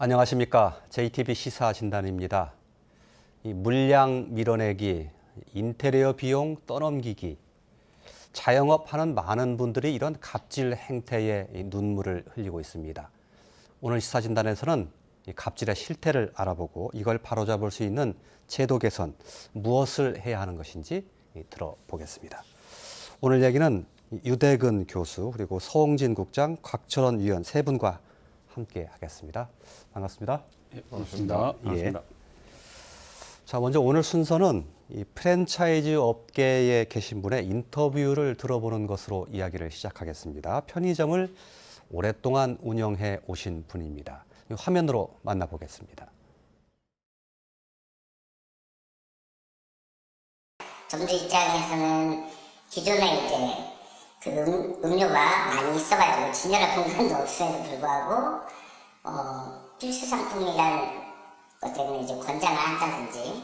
안녕하십니까. JTB 시사진단입니다. 이 물량 밀어내기, 인테리어 비용 떠넘기기, 자영업 하는 많은 분들이 이런 갑질 행태에 눈물을 흘리고 있습니다. 오늘 시사진단에서는 이 갑질의 실태를 알아보고 이걸 바로잡을 수 있는 제도 개선, 무엇을 해야 하는 것인지 들어보겠습니다. 오늘 얘기는 유대근 교수 그리고 서홍진 국장, 곽철원 위원 세 분과 함께 하겠습니다. 반갑습니다. 예, 반갑습니다. 예. 자, 먼저 오늘 순서는 이 프랜차이즈 업계에 계신 분의 인터뷰를 들어보는 것으로 이야기를 시작하겠습니다. 편의점을 오랫동안 운영해 오신 분입니다. 화면으로 만나보겠습니다. 점주 입장에서는 기존에 이제 그 음료가 많이 있어가지고 진열할 공간도 없음에도 불구하고 필수 상품이라는 것 때문에 이제 권장을 한다든지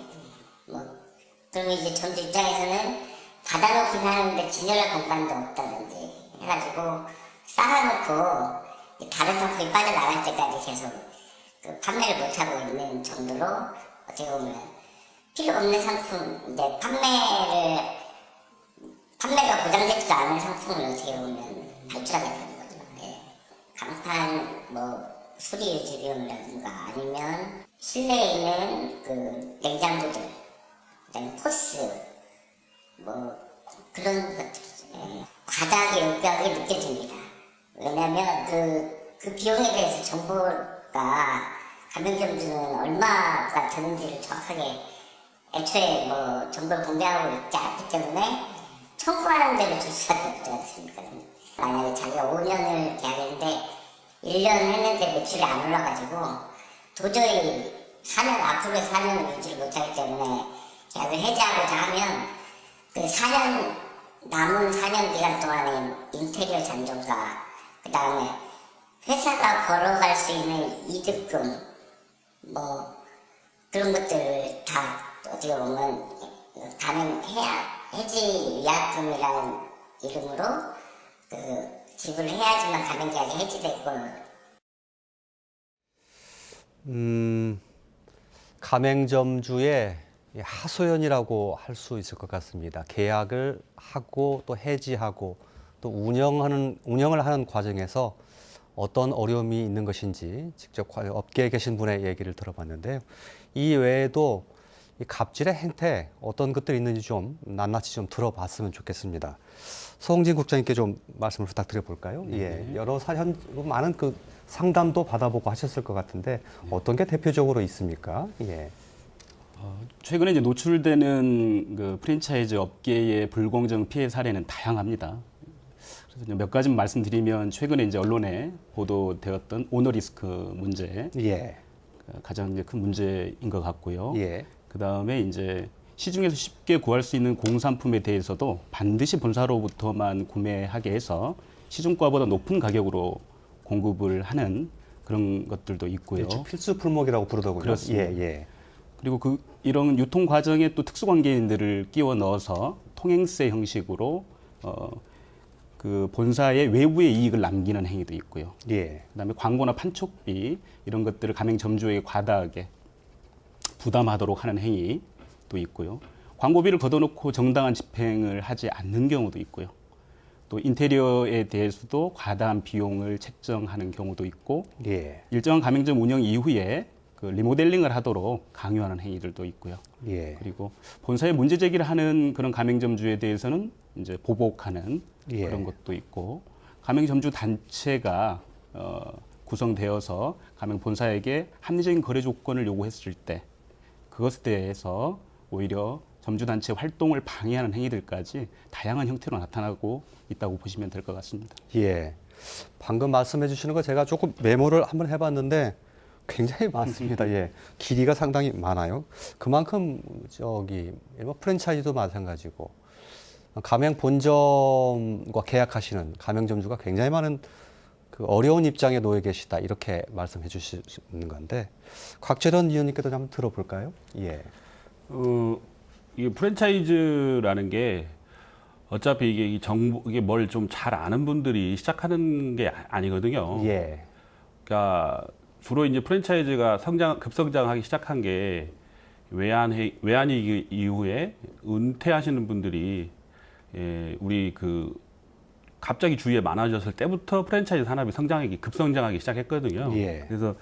그리고 이제 점주 입장에서는 받아놓긴 하는데 진열할 공간도 없다든지 해가지고 쌓아놓고 다른 상품이 빠져나갈 때까지 계속 그 판매를 못하고 있는 정도로 어떻게 보면 필요 없는 상품, 이제 판매가 보장되지도 않은 상품을 어떻게 보면 발주하게 되는 거죠. 네. 간판, 수리 유지 비용이라든가 아니면 실내에 있는 그 냉장고들, 그다음에 포스, 그런 것들이죠. 네. 과다하게 요구하게 느껴집니다. 왜냐하면 그 비용에 대해서 정보가 가맹점주는 얼마가 드는지를 정확하게 애초에 정보를 공개하고 있지 않기 때문에 청구하는 대로 줄 수밖에 없지 않습니까? 만약에 자기가 5년을 계약했는데 1년 했는데 매출이 안 올라가지고 도저히 앞으로의 4년을 유지를 못하기 때문에 계약을 해지하고자 하면 그 남은 4년 기간 동안에 인테리어 잔존과 그 다음에 회사가 벌어갈 수 있는 이득금 그런 것들을 다 어떻게 보면 해지 위약금이라는 이름으로 지불을 해야지만 가맹계약이 해지되고. 가맹점주의 하소연이라고 할 수 있을 것 같습니다. 계약을 하고 또 해지하고 또 운영을 하는 과정에서 어떤 어려움이 있는 것인지 직접 업계에 계신 분의 얘기를 들어봤는데요. 이 외에도 이 갑질의 행태 어떤 것들이 있는지 좀 낱낱이 좀 들어봤으면 좋겠습니다. 서홍진 국장님께 좀 말씀을 부탁드려 볼까요? 예, 여러 사연 많은 그 상담도 받아보고 하셨을 것 같은데 어떤 게 대표적으로 있습니까? 예. 최근에 이제 노출되는 그 프랜차이즈 업계의 불공정 피해 사례는 다양합니다. 그래서 몇 가지 말씀드리면 최근에 이제 언론에 보도되었던 오너리스크 문제, 예. 가장 이제 큰 문제인 것 같고요. 예. 그 다음에 이제 시중에서 쉽게 구할 수 있는 공산품에 대해서도 반드시 본사로부터만 구매하게 해서 시중가보다 높은 가격으로 공급을 하는 그런 것들도 있고요. 그렇죠. 필수 품목이라고 부르더군요. 그렇습니다. 예, 예. 그리고 이런 유통 과정에 또 특수관계인들을 끼워 넣어서 통행세 형식으로 그 본사의 외부의 이익을 남기는 행위도 있고요. 예. 그다음에 광고나 판촉비 이런 것들을 가맹점주에게 과다하게 부담하도록 하는 행위도 있고요. 광고비를 걷어놓고 정당한 집행을 하지 않는 경우도 있고요. 또 인테리어에 대해서도 과다한 비용을 책정하는 경우도 있고, 예. 일정한 가맹점 운영 이후에 그 리모델링을 하도록 강요하는 행위들도 있고요. 예. 그리고 본사에 문제 제기를 하는 그런 가맹점주에 대해서는 이제 보복하는 예. 그런 것도 있고, 가맹점주 단체가 구성되어서 가맹 본사에게 합리적인 거래 조건을 요구했을 때 그것에 대해서 오히려 점주단체 활동을 방해하는 행위들까지 다양한 형태로 나타나고 있다고 보시면 될 것 같습니다. 예. 방금 말씀해 주시는 거 제가 조금 메모를 한번 해봤는데 굉장히 많습니다. 예. 길이가 상당히 많아요. 그만큼 프랜차이즈도 마찬가지고 가맹 본점과 계약하시는 가맹점주가 굉장히 많은 그 어려운 입장에 놓여 계시다 이렇게 말씀해 주시는 건데 곽철원 위원님께도 한번 들어볼까요? 예. 이게 프랜차이즈라는 게 어차피 이게 뭘 좀 잘 아는 분들이 시작하는 게 아니거든요. 예. 그러니까 주로 이제 프랜차이즈가 급성장하기 시작한 게 외환위기 이후에 은퇴하시는 분들이 우리 갑자기 주위에 많아졌을 때부터 프랜차이즈 산업이 급성장하기 시작했거든요. 예. 그래서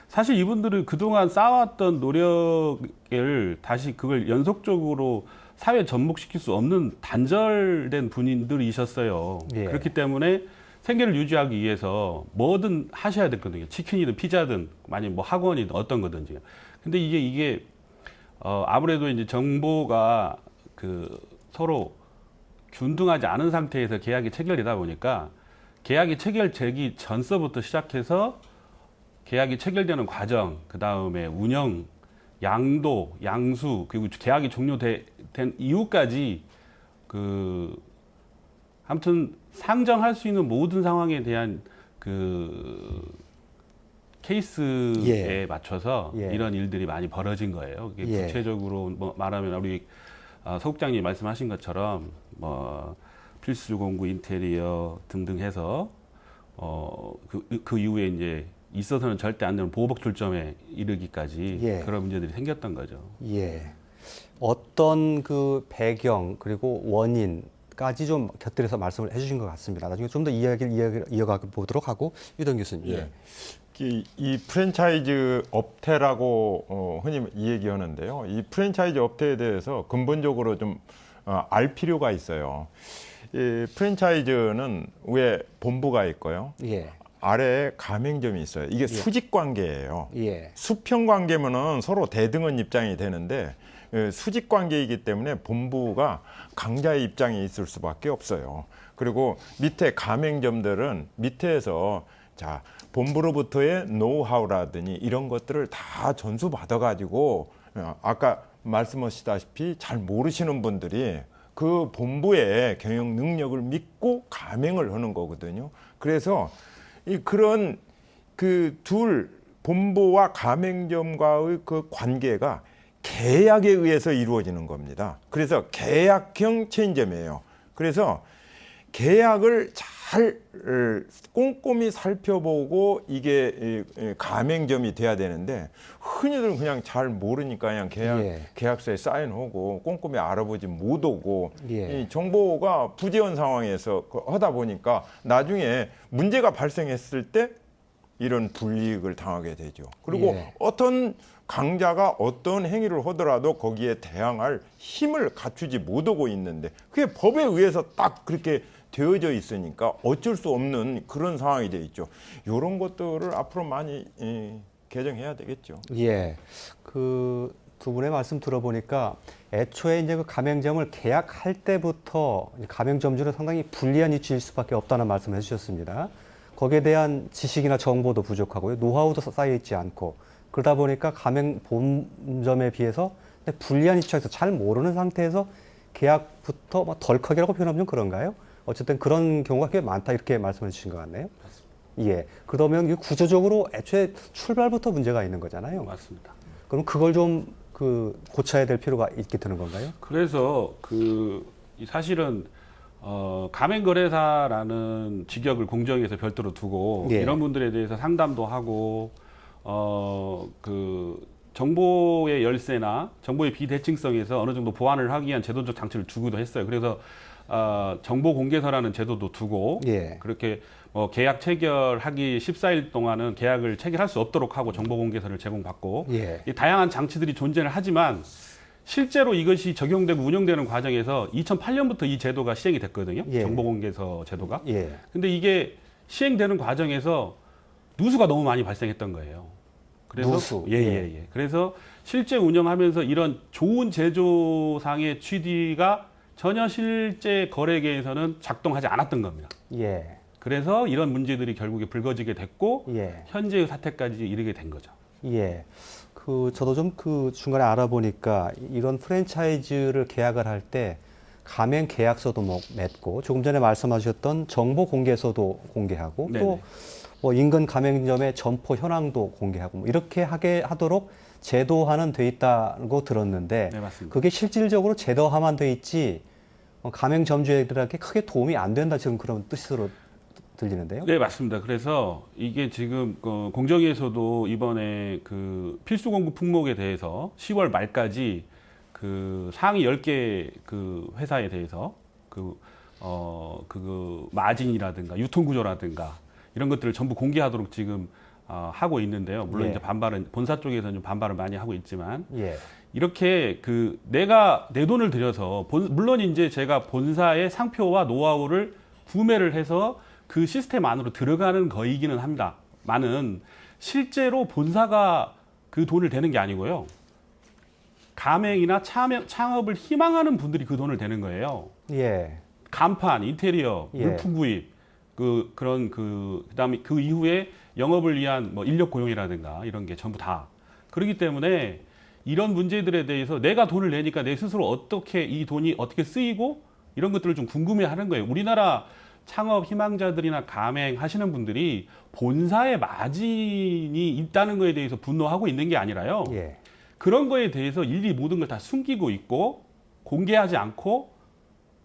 사실 이분들은 그동안 쌓아왔던 노력을 다시 그걸 연속적으로 사회에 접목시킬 수 없는 단절된 분들이셨어요. 예. 그렇기 때문에 생계를 유지하기 위해서 뭐든 하셔야 됐거든요. 치킨이든 피자든 만약 뭐 학원이든 어떤 거든지. 근데 이게 아무래도 이제 정보가 서로 균등하지 않은 상태에서 계약이 체결되다 보니까 계약이 체결되기 전서부터 시작해서 계약이 체결되는 과정, 그 다음에 운영, 양도, 양수, 그리고 계약이 종료된 이후까지 아무튼 상정할 수 있는 모든 상황에 대한 케이스에 맞춰서 이런 일들이 많이 벌어진 거예요. 이게 구체적으로 뭐 말하면 우리 서국장님 말씀하신 것처럼 뭐 필수 공구, 인테리어 등등 해서 그 이후에 이제 있어서는 절대 안 되는 보호복 출점에 이르기까지 그런 문제들이 생겼던 거죠. 예. 어떤 배경 그리고 원인까지 좀 곁들여서 말씀을 해주신 것 같습니다. 나중에 좀 더 이야기를 이어가 보도록 하고 유동 교수님. 예. 이 프랜차이즈 업태라고 흔히 얘기하는데요. 이 프랜차이즈 업태에 대해서 근본적으로 좀 알 필요가 있어요. 이 프랜차이즈는 위에 본부가 있고요. 아래에 가맹점이 있어요. 이게 수직 관계예요. 수평 관계면은 서로 대등한 입장이 되는데 수직 관계이기 때문에 본부가 강자의 입장에 있을 수밖에 없어요. 그리고 밑에 가맹점들은 밑에서 본부로부터의 노하우라든지 이런 것들을 다 전수 받아가지고 아까 말씀하시다시피 잘 모르시는 분들이 그 본부의 경영 능력을 믿고 가맹을 하는 거거든요. 그래서 그런 둘 본부와 가맹점과의 그 관계가 계약에 의해서 이루어지는 겁니다. 그래서 계약형 체인점이에요. 그래서 계약을 잘 꼼꼼히 살펴보고 이게 가맹점이 돼야 되는데 흔히들 그냥 잘 모르니까 그냥 계약서에 사인하고 꼼꼼히 알아보지 못하고 이 정보가 부재한 상황에서 하다 보니까 나중에 문제가 발생했을 때 이런 불이익을 당하게 되죠. 그리고 어떤 강자가 어떤 행위를 하더라도 거기에 대항할 힘을 갖추지 못하고 있는데 그게 법에 의해서 딱 그렇게 되어져 있으니까 어쩔 수 없는 그런 상황이 돼 있죠. 이런 것들을 앞으로 많이 개정해야 되겠죠. 두 분의 말씀 들어보니까 애초에 이제 그 가맹점을 계약할 때부터 가맹점주는 상당히 불리한 위치일 수밖에 없다는 말씀을 해주셨습니다. 거기에 대한 지식이나 정보도 부족하고요, 노하우도 쌓여 있지 않고 그러다 보니까 가맹 본점에 비해서 불리한 위치에서 잘 모르는 상태에서 계약부터 덜컥이라고 표현하면 좀 그런가요? 어쨌든 그런 경우가 꽤 많다 이렇게 말씀해 주신 것 같네요. 그러면 구조적으로 애초에 출발부터 문제가 있는 거잖아요. 맞습니다. 그럼 그걸 좀 고쳐야 될 필요가 있게 되는 건가요? 그래서 사실은 가맹거래사라는 직역을 공정위에서 별도로 두고 이런 분들에 대해서 상담도 하고 정보의 열세나 정보의 비대칭성에서 어느 정도 보완을 하기 위한 제도적 장치를 두기도 했어요. 그래서 정보 공개서라는 제도도 두고 그렇게 계약 체결하기 14일 동안은 계약을 체결할 수 없도록 하고 정보 공개서를 제공받고 이 다양한 장치들이 존재를 하지만 실제로 이것이 적용되고 운영되는 과정에서 2008년부터 이 제도가 시행이 됐거든요. 정보 공개서 제도가. 근데 이게 시행되는 과정에서 누수가 너무 많이 발생했던 거예요. 그래서 누수. 그래서 실제 운영하면서 이런 좋은 제조상의 취지가 전혀 실제 거래계에서는 작동하지 않았던 겁니다. 그래서 이런 문제들이 결국에 불거지게 됐고 현재의 사태까지 이르게 된 거죠. 저도 좀 중간에 알아보니까 이런 프랜차이즈를 계약을 할 때 가맹 계약서도 맺고 조금 전에 말씀하셨던 정보 공개서도 공개하고 또 인근 가맹점의 점포 현황도 공개하고 이렇게 하도록 제도화는 돼 있다고 들었는데 그게 실질적으로 제도화만 돼 있지 가맹점주들에게 크게 도움이 안 된다 지금 그런 뜻으로 들리는데요. 네, 맞습니다. 그래서 이게 지금 공정위에서도 이번에 그 필수 공급 품목에 대해서 10월 말까지 그 상위 10개 그 회사에 대해서 그 마진이라든가 유통구조라든가 이런 것들을 전부 공개하도록 지금 하고 있는데요. 물론 예. 이제 본사 쪽에서는 좀 반발을 많이 하고 있지만 예. 이렇게 그 내가 내 돈을 들여서 물론 이제 제가 본사의 상표와 노하우를 구매를 해서 그 시스템 안으로 들어가는 거이기는 합니다. 많은 실제로 본사가 그 돈을 대는 게 아니고요. 가맹이나 창업을 희망하는 분들이 그 돈을 대는 거예요. 예. 간판, 인테리어, 예. 물품 구입, 그다음에 그 이후에 영업을 위한 뭐 인력 고용이라든가 이런 게 전부 다. 그렇기 때문에 이런 문제들에 대해서 내가 돈을 내니까 내 스스로 어떻게 이 돈이 어떻게 쓰이고 이런 것들을 좀 궁금해하는 거예요. 우리나라 창업 희망자들이나 가맹 하시는 분들이 본사의 마진이 있다는 거에 대해서 분노하고 있는 게 아니라요. 예. 그런 거에 대해서 일일이 모든 걸 다 숨기고 있고 공개하지 않고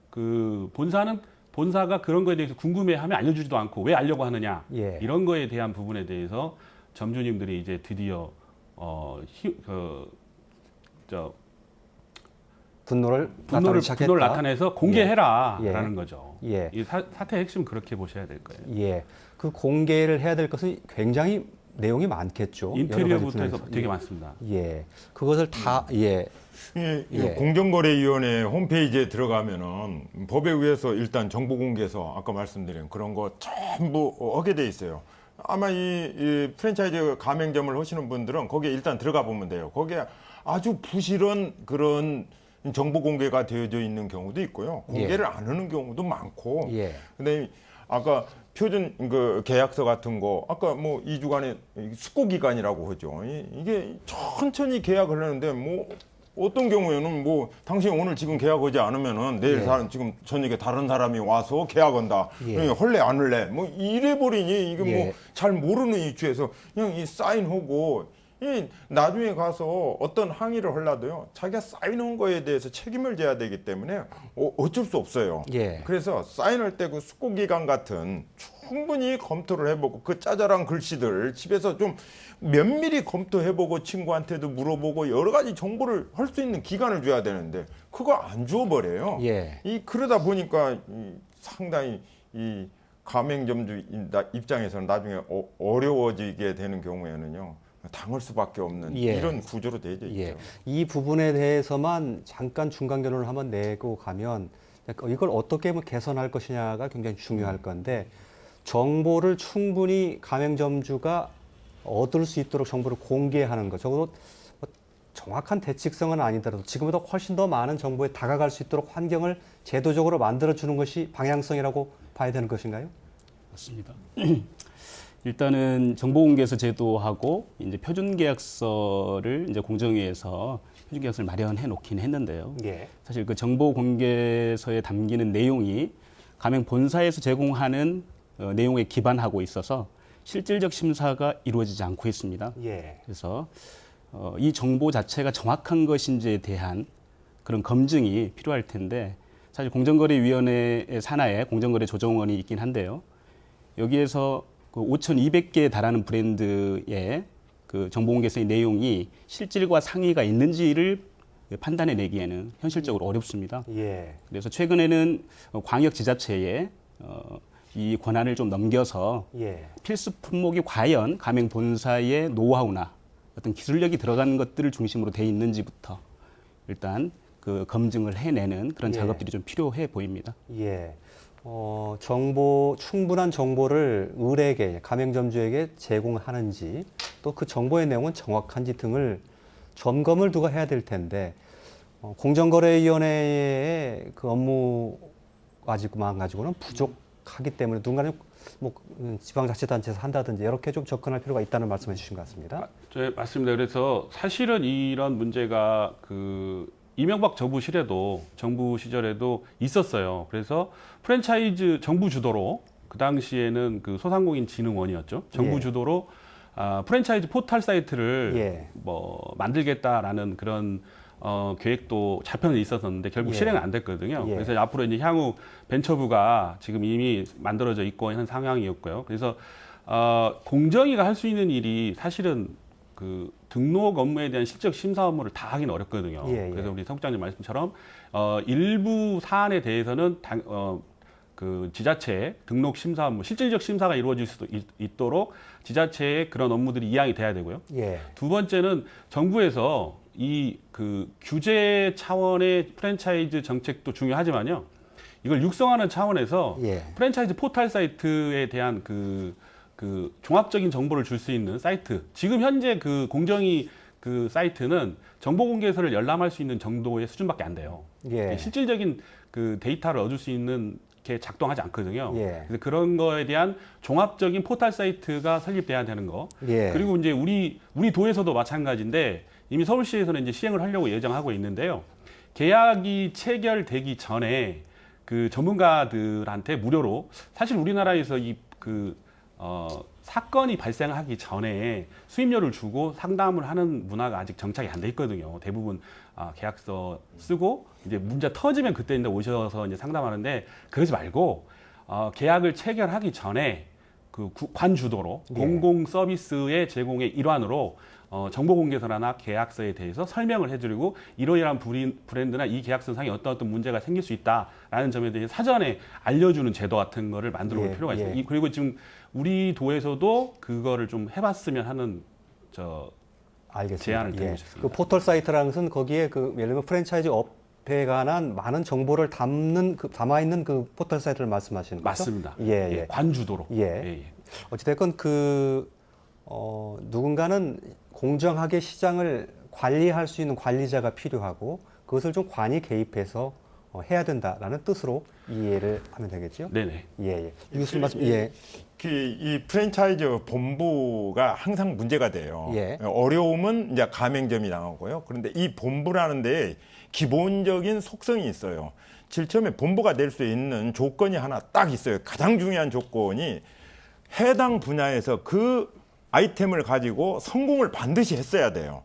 그 본사가 그런 거에 대해서 궁금해하면 알려주지도 않고 왜 알려고 하느냐 예. 이런 거에 대한 부분에 대해서 점주님들이 이제 드디어 분노를 분노를 나타내서 공개해라라는 예. 거죠. 예. 이 사태의 핵심 그렇게 보셔야 될 거예요. 예. 그 공개를 해야 될 것은 굉장히 내용이 많겠죠. 인테리어부터 여러 가지 해서 되게 많습니다. 예. 그것을 다 예. 예, 예. 공정거래위원회 홈페이지에 들어가면은 법에 의해서 일단 정보공개서 아까 말씀드린 그런 거 전부 하게 돼 있어요. 아마 이 프랜차이즈 가맹점을 하시는 분들은 거기에 일단 들어가 보면 돼요. 거기에 아주 부실한 그런 정보 공개가 되어져 있는 경우도 있고요. 공개를 안 하는 경우도 많고. 예. 근데 아까 표준 그 계약서 같은 거 아까 뭐 2주간의 숙고 기간이라고 하죠. 이게 천천히 계약을 하는데 뭐 어떤 경우에는 뭐 당신이 오늘 지금 계약하지 않으면은 내일 예. 지금 저녁에 다른 사람이 와서 계약한다. 예. 그러니까 할래 안 할래 뭐 이래 버리니 이게 예. 뭐 잘 모르는 이슈에서 그냥 이 사인하고 이 나중에 가서 어떤 항의를 하려도요 자기가 사인한 거에 대해서 책임을 져야 되기 때문에 어쩔 수 없어요. 예. 그래서 사인할 때 그 숙고 기간 같은 충분히 검토를 해보고 그 짜잘한 글씨들 집에서 좀 면밀히 검토해보고 친구한테도 물어보고 여러 가지 정보를 할 수 있는 기간을 줘야 되는데 그거 안 줘버려요. 예. 그러다 보니까 상당히 이 가맹점주 입장에서는 나중에 어려워지게 되는 경우에는요. 당할 수밖에 없는 예. 이런 구조로 되어 있죠. 예. 이 부분에 대해서만 잠깐 중간 결론을 한번 내고 가면 이걸 어떻게 개선할 것이냐가 굉장히 중요할 건데 정보를 충분히 가맹점주가 얻을 수 있도록 정보를 공개하는 것. 적어도 정확한 대칙성은 아니더라도 지금보다 훨씬 더 많은 정보에 다가갈 수 있도록 환경을 제도적으로 만들어주는 것이 방향성이라고 봐야 되는 것인가요? 맞습니다. 일단은 정보공개서 제도하고 이제 표준계약서를 이제 공정위에서 표준계약서를 마련해 놓긴 했는데요. 예. 사실 그 정보공개서에 담기는 내용이 가맹 본사에서 제공하는 내용에 기반하고 있어서 실질적 심사가 이루어지지 않고 있습니다. 예. 그래서 이 정보 자체가 정확한 것인지에 대한 그런 검증이 필요할 텐데 사실 공정거래위원회의 산하에 공정거래조정원이 있긴 한데요. 여기에서 그 5,200개에 달하는 브랜드의 그 정보공개서의 내용이 실질과 상의가 있는지를 판단해 내기에는 현실적으로 어렵습니다. 예. 그래서 최근에는 광역 지자체에 이 권한을 좀 넘겨서 예. 필수 품목이 과연 가맹 본사의 노하우나 어떤 기술력이 들어가는 것들을 중심으로 돼 있는지부터 일단 그 검증을 해내는 그런 예. 작업들이 좀 필요해 보입니다. 예. 충분한 정보를 을에게, 가맹점주에게 제공하는지 또 그 정보의 내용은 정확한지 등을 점검을 누가 해야 될 텐데 공정거래위원회의 그 업무 가지고는 부족하기 때문에 누군가는 뭐 지방자치단체에서 한다든지 이렇게 좀 접근할 필요가 있다는 말씀해 주신 것 같습니다. 네, 맞습니다. 그래서 사실은 이런 문제가 그 이명박 정부 시절에도 있었어요. 그래서 프랜차이즈 정부 주도로 그 당시에는 그 소상공인진흥원이었죠. 정부 예. 주도로 프랜차이즈 포털 사이트를 예. 뭐 만들겠다라는 그런 계획도 잡혀는 있었었는데 결국 예. 실행은 안 됐거든요. 예. 그래서 앞으로 이제 향후 벤처부가 지금 이미 만들어져 있고 하는 상황이었고요. 그래서 공정위가 할 수 있는 일이 사실은 그 등록 업무에 대한 실적 심사 업무를 다 하기는 어렵거든요. 예, 예. 그래서 우리 성국장님 말씀처럼 일부 사안에 대해서는 그 지자체 등록 심사 업무, 실질적 심사가 이루어질 수도 있도록 지자체의 그런 업무들이 이양이 돼야 되고요. 예. 두 번째는 정부에서 이 그 규제 차원의 프랜차이즈 정책도 중요하지만요. 이걸 육성하는 차원에서 예. 프랜차이즈 포털 사이트에 대한 그 종합적인 정보를 줄 수 있는 사이트. 지금 현재 그 공정위 그 사이트는 정보 공개서를 열람할 수 있는 정도의 수준밖에 안 돼요. 예. 실질적인 그 데이터를 얻을 수 있는 게 작동하지 않거든요. 예. 그래서 그런 거에 대한 종합적인 포털 사이트가 설립돼야 되는 거. 예. 그리고 이제 우리 도에서도 마찬가지인데 이미 서울시에서는 이제 시행을 하려고 예정하고 있는데요. 계약이 체결되기 전에 그 전문가들한테 무료로 사실 우리나라에서 사건이 발생하기 전에 수임료를 주고 상담을 하는 문화가 아직 정착이 안 돼 있거든요. 대부분 계약서 쓰고 이제 문제 터지면 그때 이제 오셔서 이제 상담하는데 그러지 말고 계약을 체결하기 전에 그 관주도로 예. 공공 서비스의 제공의 일환으로 정보 공개서나 계약서에 대해서 설명을 해드리고 이러이러한 브랜드나 이 계약서상에 어떤 문제가 생길 수 있다라는 점에 대해 사전에 알려주는 제도 같은 거를 만들어 볼 예, 필요가 있어요. 예. 그리고 지금 우리 도에서도 그거를 좀 해봤으면 하는 알겠습니다. 제안을 드리고 예. 싶습니다. 그 포털 사이트라는 것은 거기에 그 예를 들면 프랜차이즈 업에 관한 많은 정보를 담아 있는 그 포털 사이트를 말씀하시는 거죠? 맞습니다. 예, 예. 관주도로. 예. 어찌됐건 누군가는 공정하게 시장을 관리할 수 있는 관리자가 필요하고 그것을 좀 관이 개입해서 해야 된다라는 뜻으로 이해를 하면 되겠죠? 네네. 예. 유슨 말씀, 예. 이 프랜차이즈 본부가 항상 문제가 돼요. 예. 어려움은 이제 가맹점이 나오고요. 그런데 이 본부라는 데 기본적인 속성이 있어요. 제일 처음에 본부가 될 수 있는 조건이 하나 딱 있어요. 가장 중요한 조건이 해당 분야에서 그 아이템을 가지고 성공을 반드시 했어야 돼요.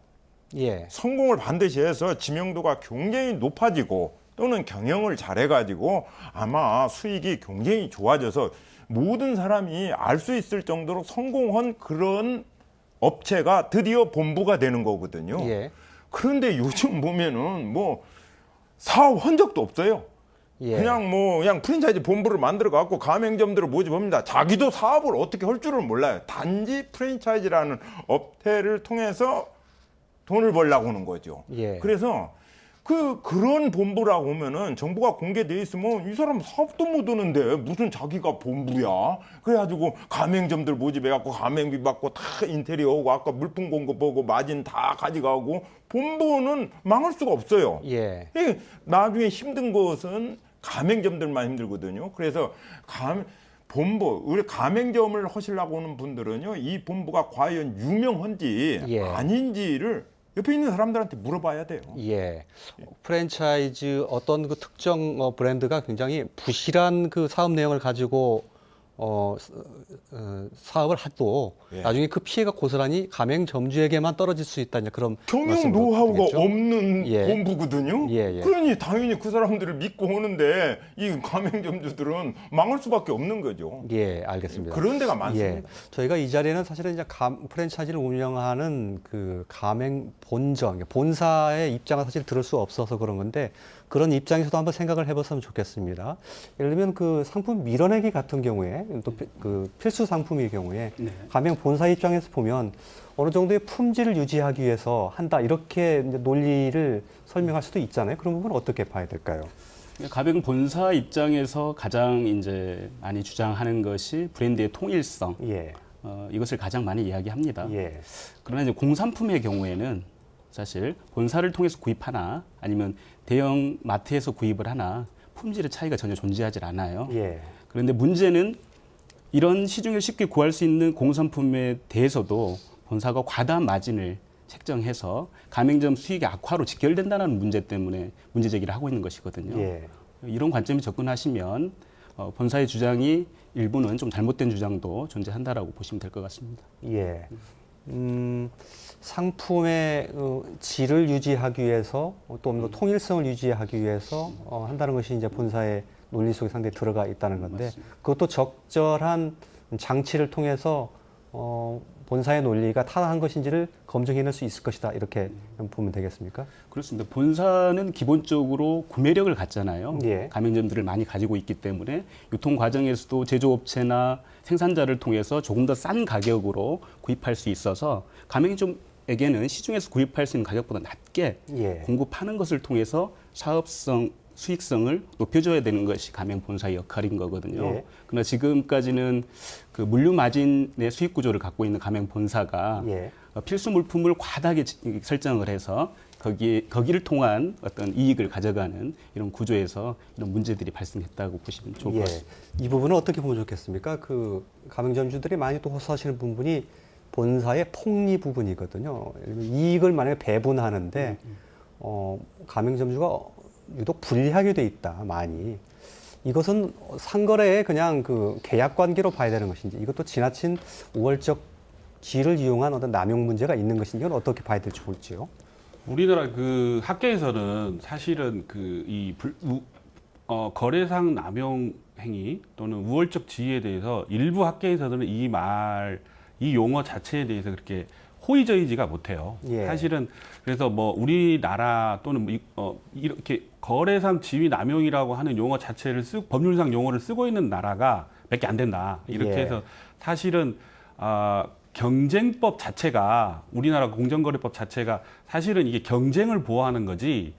예. 성공을 반드시 해서 지명도가 굉장히 높아지고 또는 경영을 잘해가지고 아마 수익이 굉장히 좋아져서 모든 사람이 알 수 있을 정도로 성공한 그런 업체가 드디어 본부가 되는 거거든요. 예. 그런데 요즘 보면은 뭐 사업 한 적도 없어요. 예. 그냥 프랜차이즈 본부를 만들어 갖고 가맹점들을 모집합니다. 자기도 사업을 어떻게 할 줄을 몰라요. 단지 프랜차이즈라는 업태를 통해서 돈을 벌려고 하는 거죠. 예. 그래서 그런 본부라고 하면은 정보가 공개돼 있으면 이 사람 사업도 못 하는데 무슨 자기가 본부야. 그래가지고 가맹점들 모집해갖고 가맹비 받고 다 인테리어 오고 아까 물품 공급하고 마진 다 가져가고 본부는 망할 수가 없어요. 예. 나중에 힘든 것은 가맹점들만 힘들거든요. 그래서 우리 가맹점을 하시려고 하는 분들은요, 이 본부가 과연 유명한지 예. 아닌지를 옆에 있는 사람들한테 물어봐야 돼요. 예. 프랜차이즈 어떤 그 특정 브랜드가 굉장히 부실한 그 사업 내용을 가지고 사업을 해도 예. 나중에 그 피해가 고스란히 가맹점주에게만 떨어질 수 있다. 이제 그런 경영 말씀으로 노하우가 되겠죠? 없는 예. 본부거든요. 예, 예. 그러니 당연히 그 사람들을 믿고 오는데 이 가맹점주들은 망할 수밖에 없는 거죠. 예, 알겠습니다. 그런 데가 많습니다. 예. 저희가 이 자리에는 사실은 이제 프랜차이즈를 운영하는 그 가맹 본사의 입장을 사실 들을 수 없어서 그런 건데 그런 입장에서도 한번 생각을 해봤으면 좋겠습니다. 예를 들면 그 상품 밀어내기 같은 경우에 또 그 필수 상품의 경우에 네. 가맹 본사 입장에서 보면 어느 정도의 품질을 유지하기 위해서 한다 이렇게 이제 논리를 설명할 수도 있잖아요. 그런 부분은 어떻게 봐야 될까요? 가맹 본사 입장에서 가장 이제 많이 주장하는 것이 브랜드의 통일성. 예. 이것을 가장 많이 이야기합니다. 예. 그러나 이제 공산품의 경우에는 사실 본사를 통해서 구입하나 아니면 대형 마트에서 구입을 하나 품질의 차이가 전혀 존재하지 않아요. 예. 그런데 문제는 이런 시중에 쉽게 구할 수 있는 공산품에 대해서도 본사가 과다한 마진을 책정해서 가맹점 수익의 악화로 직결된다는 문제 때문에 문제 제기를 하고 있는 것이거든요. 예. 이런 관점에 접근하시면 본사의 주장이 일부는 좀 잘못된 주장도 존재한다라고 보시면 될 것 같습니다. 예. 상품의 질을 유지하기 위해서 또 통일성을 유지하기 위해서 한다는 것이 이제 본사의 논리 속에 상당히 들어가 있다는 건데 그것도 적절한 장치를 통해서 본사의 논리가 타당한 것인지를 검증해낼 수 있을 것이다 이렇게 보면 되겠습니까? 그렇습니다. 본사는 기본적으로 구매력을 갖잖아요. 예. 가맹점들을 많이 가지고 있기 때문에 유통 과정에서도 제조업체나 생산자를 통해서 조금 더 싼 가격으로 구입할 수 있어서 가맹점에게는 시중에서 구입할 수 있는 가격보다 낮게 예. 공급하는 것을 통해서 사업성, 수익성을 높여줘야 되는 것이 가맹 본사의 역할인 거거든요. 예. 그러나 지금까지는 그 물류 마진의 수익 구조를 갖고 있는 가맹 본사가 예. 필수 물품을 과다하게 설정을 해서 거기를 통한 어떤 이익을 가져가는 이런 구조에서 이런 문제들이 발생했다고 보시면 좋을 것 같습니다. 이 부분은 어떻게 보면 좋겠습니까? 그 가맹점주들이 많이 또 호소하시는 부분이 본사의 폭리 부분이거든요. 예를 들면 이익을 만약에 배분하는데 가맹점주가 유독 불리하게 돼 있다 많이. 이것은 상거래의 그냥 그 계약 관계로 봐야 되는 것인지 이것도 지나친 우월적 지위를 이용한 어떤 남용 문제가 있는 것인지 이건 어떻게 봐야 될지 볼지요. 우리나라 그 학계에서는 사실은 거래상 남용 행위 또는 우월적 지위에 대해서 일부 학계에서는 이 용어 자체에 대해서 그렇게 호의적이지가 못해요. 예. 사실은 그래서 뭐 우리나라 또는 이렇게 거래상 지위 남용이라고 하는 용어 자체를 법률상 용어를 쓰고 있는 나라가 몇 개 안 된다. 이렇게 예. 해서 사실은 경쟁법 자체가 우리나라 공정거래법 자체가 사실은 이게 경쟁을 보호하는 거지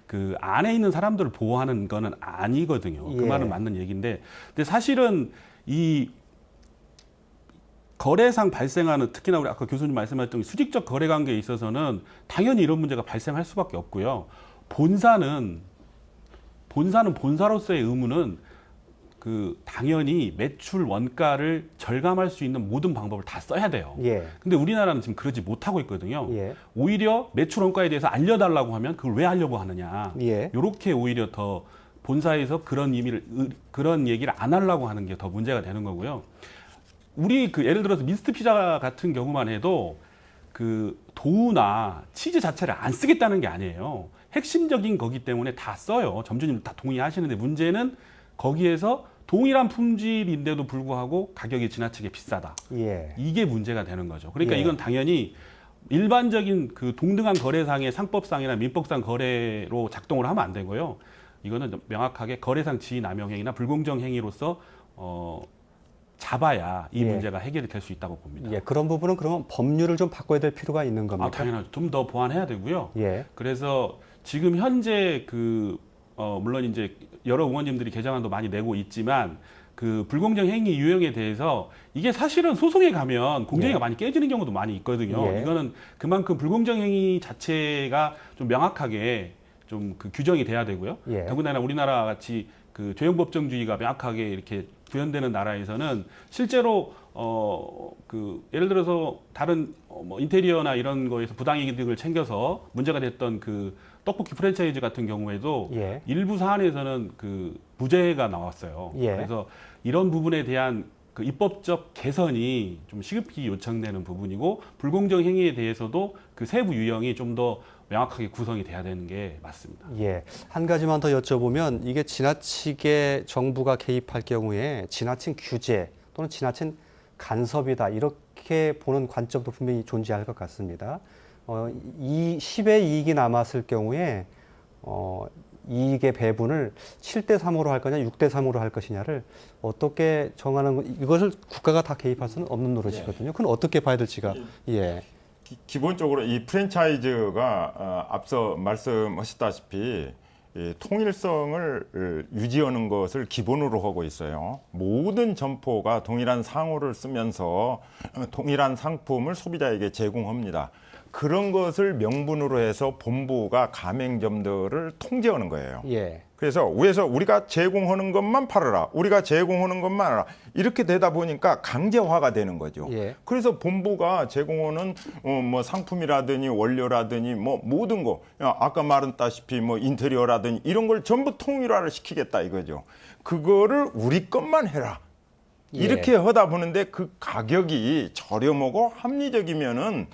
그 안에 있는 사람들을 보호하는 거는 아니거든요. 그 예. 말은 맞는 얘기인데, 근데 사실은 이 거래상 발생하는 특히나 우리 아까 교수님 말씀하셨던 수직적 거래 관계에 있어서는 당연히 이런 문제가 발생할 수밖에 없고요. 본사는 본사로서의 의무는 그 당연히 매출 원가를 절감할 수 있는 모든 방법을 다 써야 돼요. 예. 근데 우리나라는 지금 그러지 못하고 있거든요. 예. 오히려 매출 원가에 대해서 알려달라고 하면 그걸 왜 하려고 하느냐. 예. 이렇게 오히려 더 본사에서 그런 얘기를 안 하려고 하는 게 더 문제가 되는 거고요. 우리 그 예를 들어서 미스트 피자 같은 경우만 해도 그 도우나 치즈 자체를 안 쓰겠다는 게 아니에요. 핵심적인 거기 때문에 다 써요. 점주님 다 동의하시는데 문제는 거기에서 동일한 품질인데도 불구하고 가격이 지나치게 비싸다. 예. 이게 문제가 되는 거죠. 그러니까 예. 이건 당연히 일반적인 그 동등한 거래상의 상법상이나 민법상 거래로 작동을 하면 안 되고요. 이거는 명확하게 거래상 지위 남용 행위나 불공정 행위로서 잡아야 이 예. 문제가 해결이 될 수 있다고 봅니다. 예. 그런 부분은 그러면 법률을 좀 바꿔야 될 필요가 있는 겁니까? 당연하죠. 좀 더 보완해야 되고요. 예. 그래서 지금 현재 물론 이제 여러 의원님들이 개정안도 많이 내고 있지만 그 불공정 행위 유형에 대해서 이게 사실은 소송에 가면 공정위가 예. 많이 깨지는 경우도 많이 있거든요. 예. 이거는 그만큼 불공정 행위 자체가 좀 명확하게 좀 그 규정이 돼야 되고요. 예. 더군다나 우리나라 같이 그 죄형법정주의가 명확하게 이렇게 구현되는 나라에서는 실제로 예를 들어서 다른 뭐 인테리어나 이런 거에서 부당이익을 챙겨서 문제가 됐던 그 떡볶이 프랜차이즈 같은 경우에도 예. 일부 사안에서는 그 무죄가 나왔어요. 예. 그래서 이런 부분에 대한 그 입법적 개선이 좀 시급히 요청되는 부분이고 불공정 행위에 대해서도 그 세부 유형이 좀 더 명확하게 구성이 돼야 되는 게 맞습니다. 예. 한 가지만 더 여쭤보면 이게 지나치게 정부가 개입할 경우에 지나친 규제 또는 지나친 간섭이다 이렇게 보는 관점도 분명히 존재할 것 같습니다. 이 10의 이익이 남았을 경우에 이익의 배분을 7대 3으로 할 거냐 6대 3으로 할 것이냐를 어떻게 정하는 이것을 국가가 다 개입할 수는 없는 노릇이거든요. 그건 어떻게 봐야 될지가 예. 기본적으로 이 프랜차이즈가 앞서 말씀하셨다시피 이 통일성을 유지하는 것을 기본으로 하고 있어요. 모든 점포가 동일한 상호를 쓰면서 동일한 상품을 소비자에게 제공합니다. 그런 것을 명분으로 해서 본부가 가맹점들을 통제하는 거예요. 예. 그래서 위에서 우리가 제공하는 것만 팔아라. 우리가 제공하는 것만 하라. 이렇게 되다 보니까 강제화가 되는 거죠. 예. 그래서 본부가 제공하는 뭐 상품이라든지 원료라든지 뭐 모든 거 아까 말했다시피 뭐 인테리어라든지 이런 걸 전부 통일화를 시키겠다 이거죠. 그거를 우리 것만 해라. 이렇게 하다 보는데 그 가격이 저렴하고 합리적이면은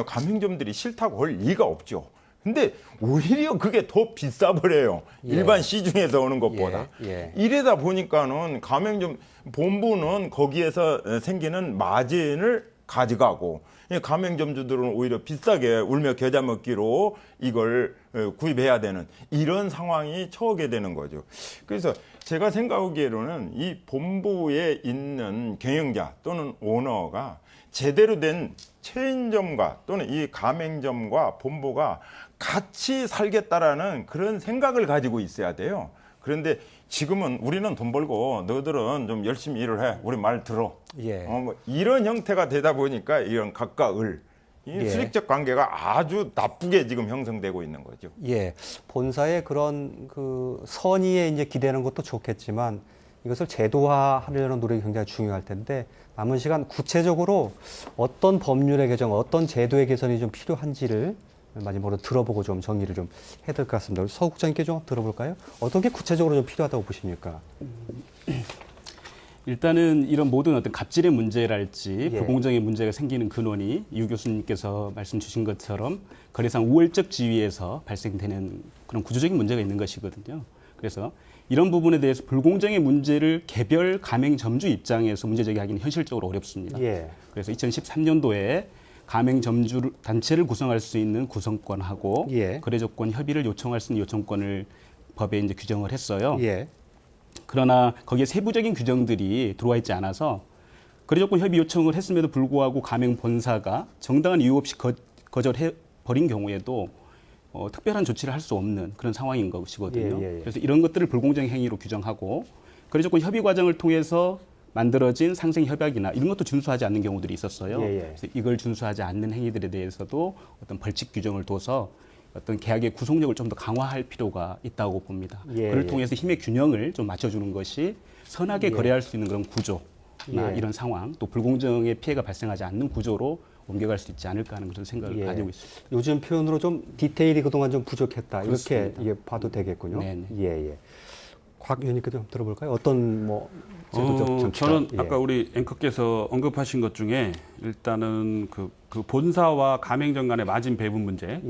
가맹점들이 싫다고 할 리가 없죠. 근데 오히려 그게 더 비싸 버려요. 일반 시중에서 오는 것보다. 이러다 보니까는 가맹점 본부는 거기에서 생기는 마진을 가져가고 가맹점주들은 오히려 비싸게 울며 겨자 먹기로 이걸 구입해야 되는 이런 상황이 처하게 되는 거죠. 그래서 제가 생각하기에는 이 본부에 있는 경영자 또는 오너가 제대로 된 체인점과 또는 이 가맹점과 본부가 같이 살겠다라는 그런 생각을 가지고 있어야 돼요. 그런데 지금은 우리는 돈 벌고 너희들은 좀 열심히 일을 해. 우리 말 들어. 뭐 이런 형태가 되다 보니까 이런 각과 을, 이 수직적 관계가 아주 나쁘게 지금 형성되고 있는 거죠. 본사의 그런 그 선의에 이제 기대는 것도 좋겠지만 이것을 제도화하려는 노력이 굉장히 중요할 텐데 남은 시간 구체적으로 어떤 법률의 개정, 어떤 제도의 개선이 좀 필요한지를 마지막으로 들어보고 좀 정리를 좀 해야 될 것 같습니다. 우리 서 국장님께 좀 들어볼까요? 어떤 게 구체적으로 좀 필요하다고 보십니까? 일단은 이런 모든 어떤 갑질의 문제랄지 불공정의 문제가 생기는 근원이 유 교수님께서 말씀 주신 것처럼 거래상 우월적 지위에서 발생되는 그런 구조적인 문제가 있는 것이거든요. 그래서 이런 부분에 대해서 불공정의 문제를 개별 가맹점주 입장에서 문제 제기하기는 현실적으로 어렵습니다. 그래서 2013년도에 가맹점주 단체를 구성할 수 있는 구성권하고 거래조건 협의를 요청할 수 있는 요청권을 법에 이제 규정을 했어요. 그러나 거기에 세부적인 규정들이 들어와 있지 않아서 거래조건 협의 요청을 했음에도 불구하고 가맹 본사가 정당한 이유 없이 거절해 버린 경우에도 특별한 조치를 할 수 없는 그런 상황인 것이거든요. 그래서 이런 것들을 불공정 행위로 규정하고 거래조건 협의 과정을 통해서 만들어진 상생 협약이나 이런 것도 준수하지 않는 경우들이 있었어요. 그래서 이걸 준수하지 않는 행위들에 대해서도 어떤 벌칙 규정을 둬서 어떤 계약의 구속력을 좀 더 강화할 필요가 있다고 봅니다. 그를 통해서 힘의 균형을 좀 맞춰주는 것이 선하게 거래할 수 있는 그런 구조나 이런 상황, 또 불공정의 피해가 발생하지 않는 구조로 옮겨갈 수 있지 않을까 하는 그런 생각을 가지고 있습니다. 요즘 표현으로 좀 디테일이 그동안 좀 부족했다. 그렇습니다. 이렇게 이게 봐도 되겠군요. 곽 의원님께 좀 들어볼까요? 어떤 뭐 제도적 장치가? 저는 아까 우리 앵커께서 언급하신 것 중에 일단은 그 본사와 가맹점 간의 마진 배분 문제.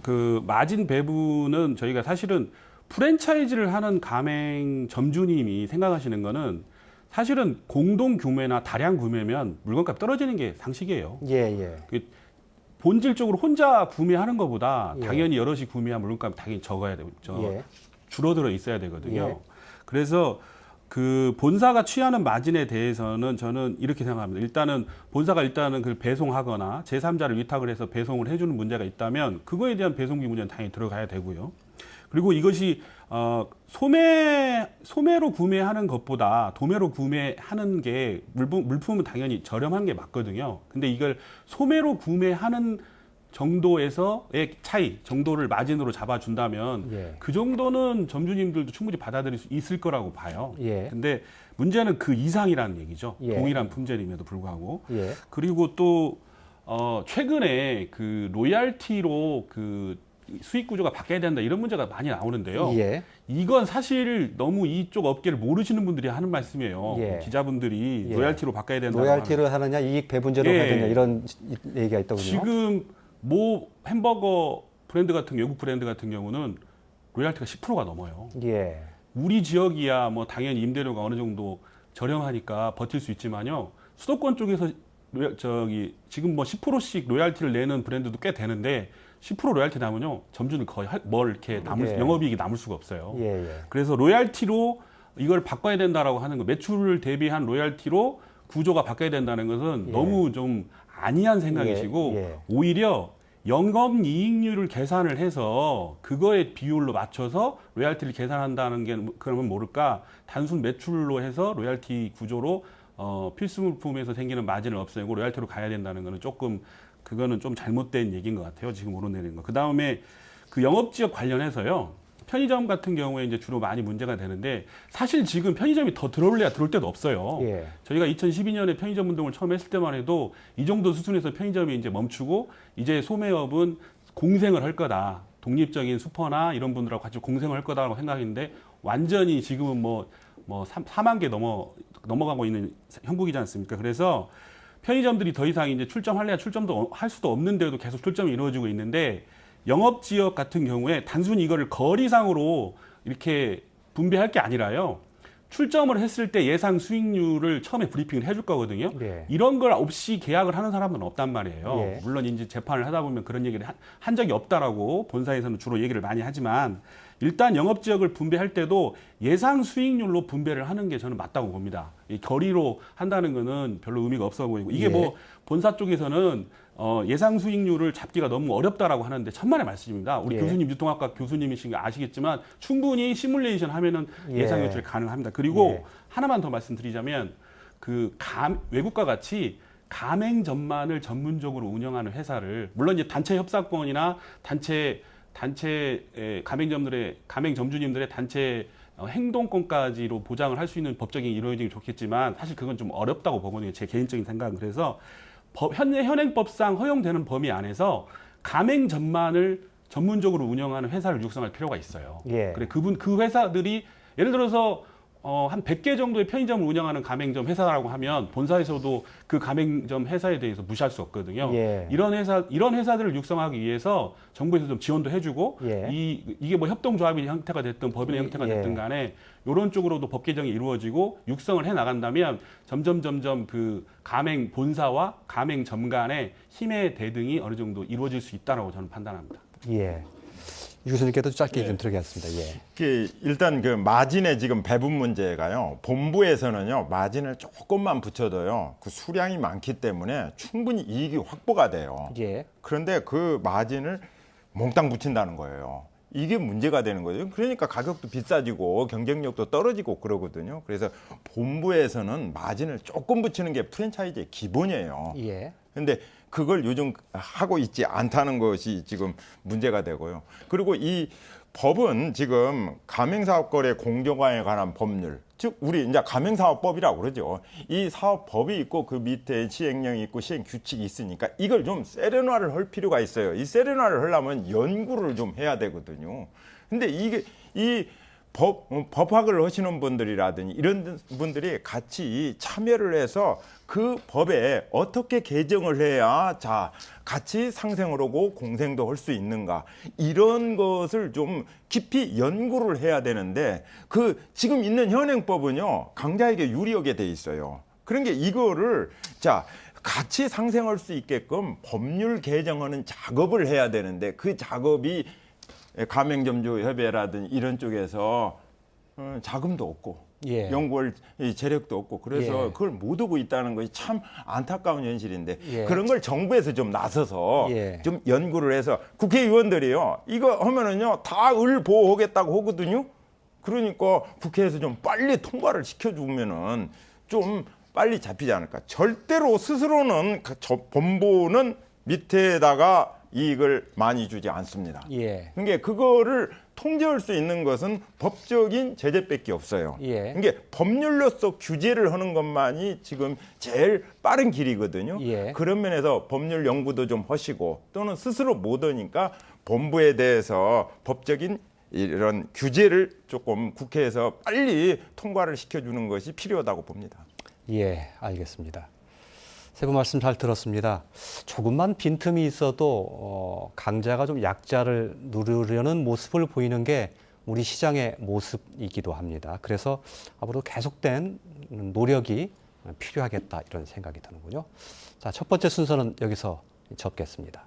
그 마진 배분은 저희가 사실은 프랜차이즈를 하는 가맹점주님이 생각하시는 거는 사실은 공동 구매나 다량 구매면 물건값 떨어지는 게 상식이에요. 본질적으로 혼자 구매하는 것보다 당연히 여럿이 구매한 물건값이 당연히 적어야 되고 줄어들어 있어야 되거든요. 그래서 그 본사가 취하는 마진에 대해서는 저는 이렇게 생각합니다. 일단은 본사가 그걸 배송하거나 제3자를 위탁을 해서 배송을 해주는 문제가 있다면 그거에 대한 배송비 문제는 당연히 들어가야 되고요. 그리고 이것이 소매로 구매하는 것보다 도매로 구매하는 게 물품은 당연히 저렴한 게 맞거든요. 근데 이걸 소매로 구매하는 정도에서의 차이 정도를 마진으로 잡아준다면 그 정도는 점주님들도 충분히 받아들일 수 있을 거라고 봐요. 근데 문제는 그 이상이라는 얘기죠. 동일한 품질임에도 불구하고. 그리고 또 최근에 그 로얄티로 그 수익 구조가 바뀌어야 된다 이런 문제가 많이 나오는데요. 이건 사실 너무 이쪽 업계를 모르시는 분들이 하는 말씀이에요. 기자분들이 로얄티로 바꿔야 된다. 로얄티를 하느냐 이익 배분제로 해야 되냐 이런 얘기가 있더군요. 지금 뭐 햄버거 브랜드 같은 외국 브랜드 같은 경우는 로얄티가 10%가 넘어요. 우리 지역이야 뭐 당연히 임대료가 어느 정도 저렴하니까 버틸 수 있지만요. 수도권 쪽에서 지금 뭐 10%씩 로얄티를 내는 브랜드도 꽤 되는데 10% 로얄티 나면요 점주는 거의 이렇게 영업이익이 남을 수가 없어요. 그래서 로얄티로 이걸 바꿔야 된다라고 하는 거, 매출을 대비한 로얄티로 구조가 바뀌어야 된다는 것은 너무 좀 아니한 생각이시고 오히려 영업이익률을 계산을 해서 그거에 비율로 맞춰서 로얄티를 계산한다는 게 그러면 모를까 단순 매출로 해서 로얄티 구조로 필수물품에서 생기는 마진을 없애고 로얄티로 가야 된다는 거는 그거는 좀 잘못된 얘기인 것 같아요. 지금 오르내리는 거. 그 다음에 그 영업지역 관련해서요. 편의점 같은 경우에 이제 주로 많이 문제가 되는데 사실 지금 편의점이 더 들어올 때도 없어요. 저희가 2012년에 편의점 운동을 처음 했을 때만 해도 이 정도 수준에서 편의점이 이제 멈추고 이제 소매업은 공생을 할 거다. 독립적인 슈퍼나 이런 분들하고 같이 공생을 할 거다라고 생각했는데 완전히 지금은 뭐 4만 개 넘어가고 있는 형국이지 않습니까? 그래서 편의점들이 더 이상 이제 출점할래야 출점도 할 수도 없는데도 계속 출점이 이루어지고 있는데 영업 지역 같은 경우에 단순히 이거를 거리상으로 이렇게 분배할 게 아니라요. 출점을 했을 때 예상 수익률을 처음에 브리핑을 해줄 거거든요. 예. 이런 걸 없이 계약을 하는 사람들은 없단 말이에요. 예. 물론 이제 재판을 하다 보면 그런 얘기를 한 적이 없다라고 본사에서는 주로 얘기를 많이 하지만 일단 영업 지역을 분배할 때도 예상 수익률로 분배를 하는 게 저는 맞다고 봅니다. 이 거리로 한다는 거는 별로 의미가 없어 보이고 이게 예. 뭐 본사 쪽에서는 예상 수익률을 잡기가 너무 어렵다라고 하는데 천만의 말씀입니다. 우리 예. 교수님 유통학과 교수님이신 거 아시겠지만 충분히 시뮬레이션 하면은 예. 예상 유출이 가능합니다. 그리고 예. 하나만 더 말씀드리자면 외국과 같이 가맹점만을 전문적으로 운영하는 회사를 물론 이제 단체 협상권이나 단체 가맹점주님들의 단체 행동권까지로 보장을 할 수 있는 법적인 이루어지기 좋겠지만 사실 그건 좀 어렵다고 보거든요. 제 개인적인 생각은. 그래서 현행법상 허용되는 범위 안에서 가맹점만을 전문적으로 운영하는 회사를 육성할 필요가 있어요. 예. 그래 그 회사들이 예를 들어서 한 100개 정도의 편의점을 운영하는 가맹점 회사라고 하면 본사에서도 그 가맹점 회사에 대해서 무시할 수 없거든요. 예. 이런 회사들을 육성하기 위해서 정부에서 좀 지원도 해주고 예. 이게 뭐 협동조합의 형태가 됐든 법인의 형태가 됐든 예. 간에 이런 쪽으로도 법 개정이 이루어지고 육성을 해 나간다면 점점 그 가맹 본사와 가맹점 간의 힘의 대등이 어느 정도 이루어질 수 있다라고 저는 판단합니다. 예. 유 교수님께도 짧게 좀 들어가겠습니다. 예. 일단 그 마진의 지금 배분 문제가요. 본부에서는요 마진을 조금만 붙여도요 그 수량이 많기 때문에 충분히 이익이 확보가 돼요. 예. 그런데 그 마진을 몽땅 붙인다는 거예요. 이게 문제가 되는 거죠. 그러니까 가격도 비싸지고 경쟁력도 떨어지고 그러거든요. 그래서 본부에서는 마진을 조금 붙이는 게 프랜차이즈의 기본이에요. 예. 근데 그걸 요즘 하고 있지 않다는 것이 지금 문제가 되고요. 그리고 이 법은 지금 가맹사업거래 공정화에 관한 법률, 즉 우리 이제 가맹사업법이라고 그러죠. 이 사업법이 있고 그 밑에 시행령이 있고 시행규칙이 있으니까 이걸 좀 세련화를 할 필요가 있어요. 이 세련화를 하려면 연구를 좀 해야 되거든요. 근데 이게 이 법학을 하시는 분들이라든지 이런 분들이 같이 참여를 해서 그 법에 어떻게 개정을 해야 같이 상생을 하고 공생도 할 수 있는가 이런 것을 좀 깊이 연구를 해야 되는데 그 지금 있는 현행법은요 강자에게 유리하게 돼 있어요. 그런 게 이거를 같이 상생할 수 있게끔 법률 개정하는 작업을 해야 되는데 그 작업이 가맹점주협회라든지 이런 쪽에서 자금도 없고 예. 연구할 재력도 없고 그래서 예. 그걸 못 하고 있다는 것이 참 안타까운 현실인데 예. 그런 걸 정부에서 좀 나서서 예. 좀 연구를 해서 국회의원들이요 이거 하면은요 다 을 보호하겠다고 하거든요. 그러니까 국회에서 좀 빨리 통과를 시켜주면은 좀 빨리 잡히지 않을까. 절대로 스스로는 본부는 밑에다가 이익을 많이 주지 않습니다. 예. 그러니까 그거를 통제할 수 있는 것은 법적인 제재밖에 없어요. 예. 그러니까 법률로서 규제를 하는 것만이 지금 제일 빠른 길이거든요. 예. 그런 면에서 법률 연구도 좀 하시고 또는 스스로 못 하니까 본부에 대해서 법적인 이런 규제를 조금 국회에서 빨리 통과를 시켜주는 것이 필요하다고 봅니다. 예, 알겠습니다. 세 분 말씀 잘 들었습니다. 조금만 빈틈이 있어도 강자가 좀 약자를 누르려는 모습을 보이는 게 우리 시장의 모습이기도 합니다. 그래서 앞으로 계속된 노력이 필요하겠다 이런 생각이 드는군요. 자, 첫 번째 순서는 여기서 접겠습니다.